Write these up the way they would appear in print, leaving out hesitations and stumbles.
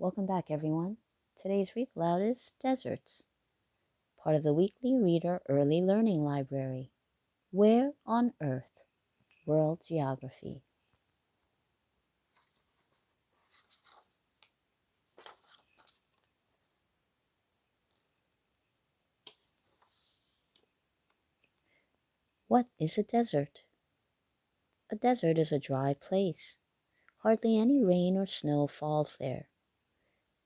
Welcome back, everyone. Today's Read Aloud is Deserts, part of the weekly Reader Early Learning Library. Where on Earth? World Geography. What is a desert? A desert is a dry place. Hardly any rain or snow falls there.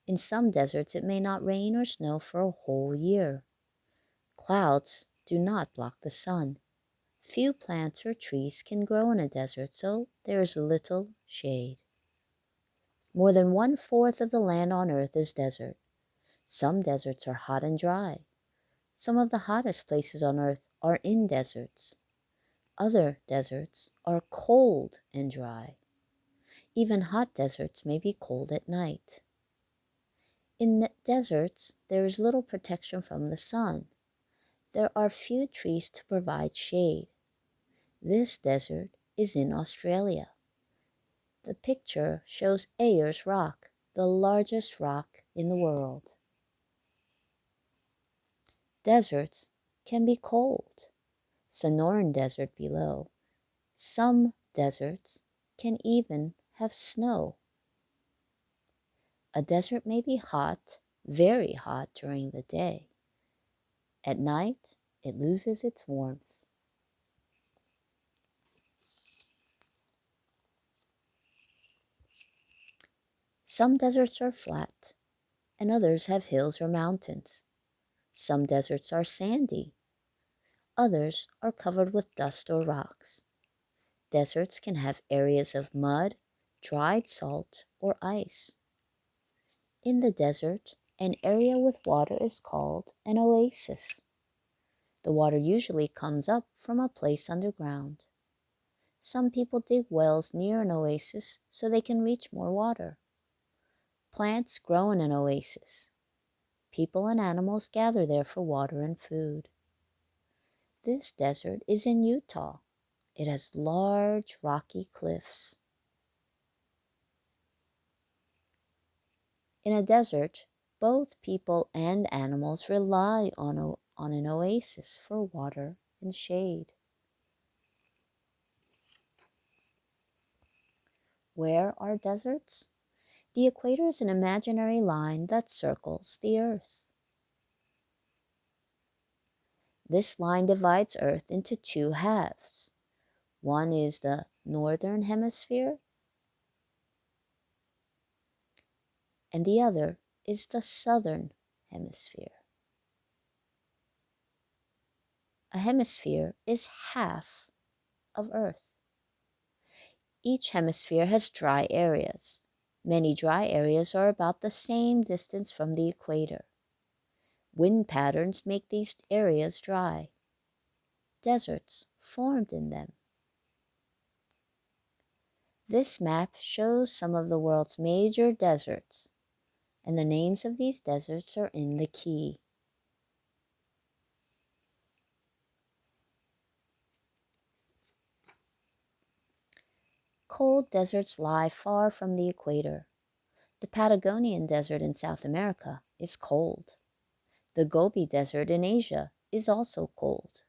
In some deserts, it may not rain or snow for a whole year. Clouds do not block the sun. Few plants or trees can grow in a desert, so there is little shade. More than 1/4 of the land on Earth is desert. Some deserts are hot and dry. Some of the hottest places on Earth are in deserts. Other deserts are cold and dry. Even hot deserts may be cold at night. In deserts, there is little protection from the sun. There are few trees to provide shade. This desert is in Australia. The picture shows Ayers Rock, the largest rock in the world. Deserts can be cold. Sonoran Desert below. Some deserts can even have snow. A desert may be hot, very hot during the day. At night, it loses its warmth. Some deserts are flat, and others have hills or mountains. Some deserts are sandy. Others are covered with dust or rocks. Deserts can have areas of mud, dried salt, or ice. In the desert, an area with water is called an oasis. The water usually comes up from a place underground. Some people dig wells near an oasis so they can reach more water. Plants grow in an oasis. People and animals gather there for water and food. This desert is in Utah. It has large rocky cliffs. In a desert, both people and animals rely on an oasis for water and shade. Where are deserts? The equator is an imaginary line that circles the Earth. This line divides Earth into two halves. One is the northern hemisphere, and the other is the southern hemisphere. A hemisphere is half of Earth. Each hemisphere has dry areas. Many dry areas are about the same distance from the equator. Wind patterns make these areas dry. Deserts formed in them. This map shows some of the world's major deserts, and the names of these deserts are in the key. Cold deserts lie far from the equator. The Patagonian Desert in South America is cold. The Gobi Desert in Asia is also cold.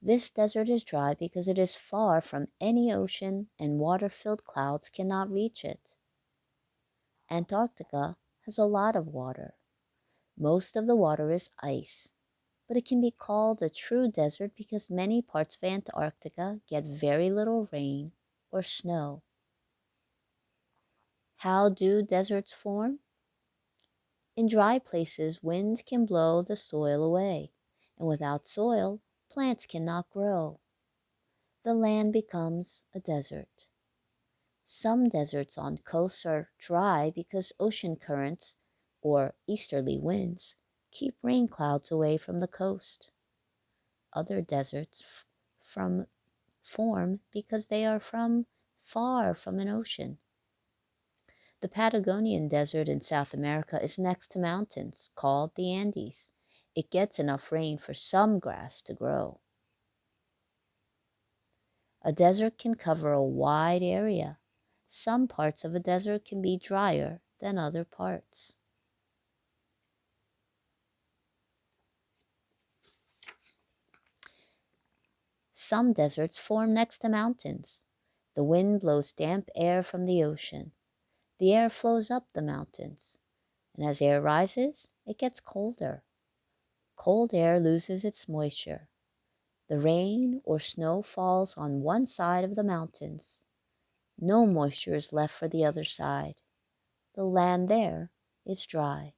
This desert is dry because it is far from any ocean and water-filled clouds cannot reach it. Antarctica has a lot of water. Most of the water is ice, but it can be called a true desert because many parts of Antarctica get very little rain or snow. How do deserts form? In dry places, wind can blow the soil away, and without soil, plants cannot grow. The land becomes a desert. Some deserts on coasts are dry because ocean currents, or easterly winds, keep rain clouds away from the coast. Other deserts form because they are far from an ocean. The Patagonian Desert in South America is next to mountains called the Andes. It gets enough rain for some grass to grow. A desert can cover a wide area. Some parts of a desert can be drier than other parts. Some deserts form next to mountains. The wind blows damp air from the ocean. The air flows up the mountains, and as air rises, it gets colder. Cold air loses its moisture. The rain or snow falls on one side of the mountains. No moisture is left for the other side. The land there is dry.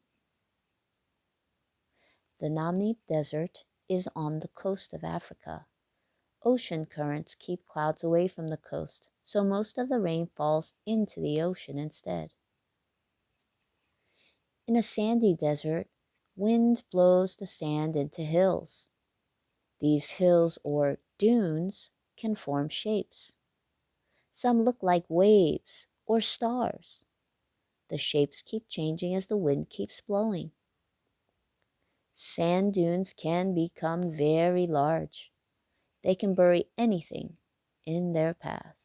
The Namib Desert is on the coast of Africa. Ocean currents keep clouds away from the coast, so most of the rain falls into the ocean instead. In a sandy desert, wind blows the sand into hills. These hills, or dunes, can form shapes. Some look like waves or stars. The shapes keep changing as the wind keeps blowing. Sand dunes can become very large. They can bury anything in their path.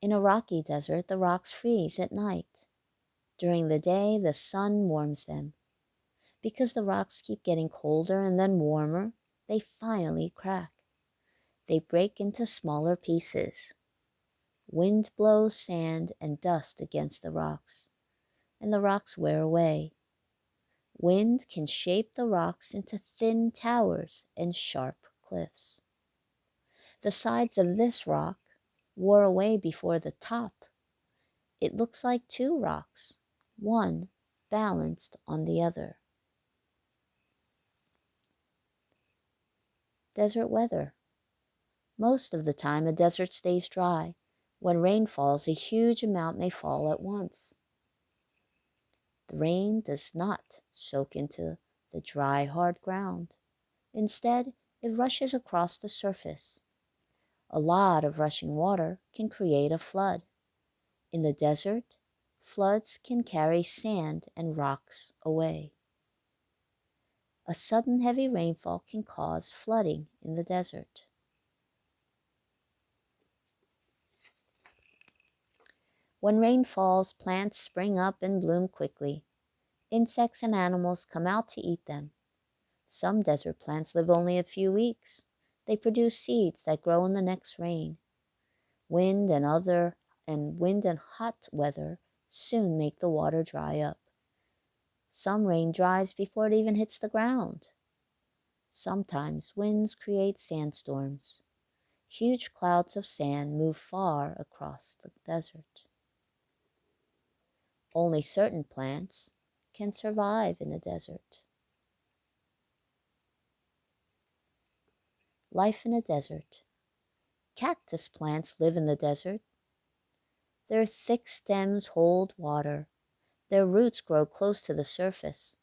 In a rocky desert, the rocks freeze at night. During the day, the sun warms them. Because the rocks keep getting colder and then warmer, they finally crack. They break into smaller pieces. Wind blows sand and dust against the rocks, and the rocks wear away. Wind can shape the rocks into thin towers and sharp cliffs. The sides of this rock wore away before the top. It looks like two rocks, one balanced on the other. Desert weather. Most of the time, a desert stays dry. When rain falls, a huge amount may fall at once. The rain does not soak into the dry, hard ground. Instead, it rushes across the surface. A lot of rushing water can create a flood. In the desert, floods can carry sand and rocks away. A sudden heavy rainfall can cause flooding in the desert. When rain falls, plants spring up and bloom quickly. Insects and animals come out to eat them. Some desert plants live only a few weeks. They produce seeds that grow in the next rain. Wind and hot weather soon make the water dry up. Some rain dries before it even hits the ground. Sometimes winds create sandstorms. Huge clouds of sand move far across the desert. Only certain plants can survive in a desert. Life in a desert. Cactus plants live in the desert. Their thick stems hold water. Their roots grow close to the surface.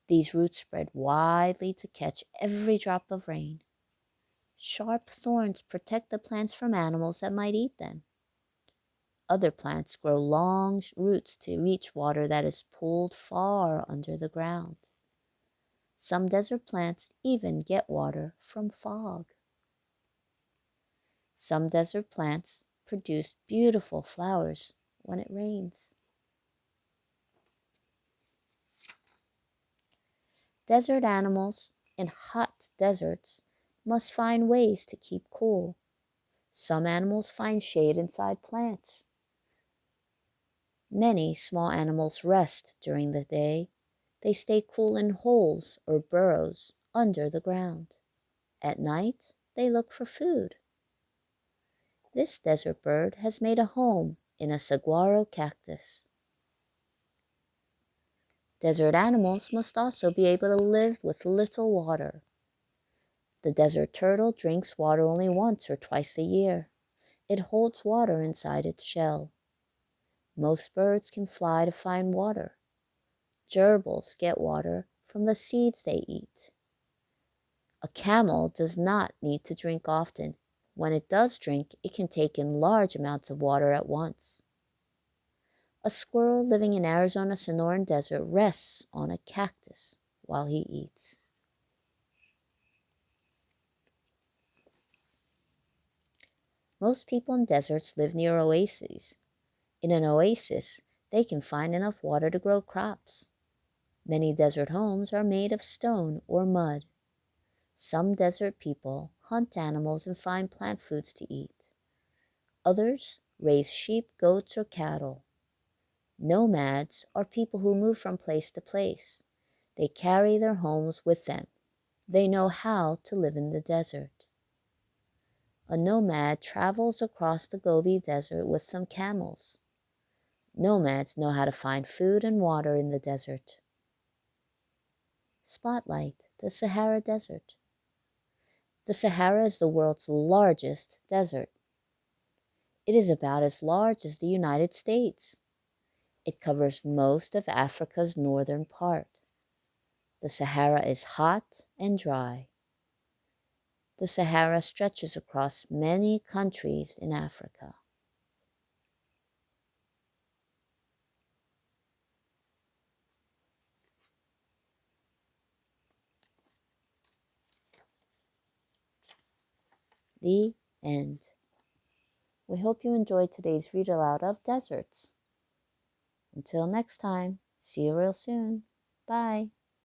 These roots spread widely to catch every drop of rain. Sharp thorns protect the plants from animals that might eat them. Other plants grow long roots to reach water that is pulled far under the ground. Some desert plants even get water from fog. Some desert plants produce beautiful flowers when it rains. Desert animals in hot deserts must find ways to keep cool. Some animals find shade inside plants. Many small animals rest during the day. They stay cool in holes or burrows under the ground. At night, they look for food. This desert bird has made a home in a saguaro cactus. Desert animals must also be able to live with little water. The desert turtle drinks water only once or twice a year. It holds water inside its shell. Most birds can fly to find water. Gerbils get water from the seeds they eat. A camel does not need to drink often. When it does drink, it can take in large amounts of water at once. A squirrel living in Arizona's Sonoran Desert rests on a cactus while he eats. Most people in deserts live near oases. In an oasis, they can find enough water to grow crops. Many desert homes are made of stone or mud. Some desert people hunt animals and find plant foods to eat. Others raise sheep, goats, or cattle. Nomads are people who move from place to place. They carry their homes with them. They know how to live in the desert. A nomad travels across the Gobi Desert with some camels. Nomads know how to find food and water in the desert. Spotlight, the Sahara Desert. The Sahara is the world's largest desert. It is about as large as the United States. It covers most of Africa's northern part. The Sahara is hot and dry. The Sahara stretches across many countries in Africa. The end. We hope you enjoyed today's read aloud of deserts. Until next time, see you real soon. Bye.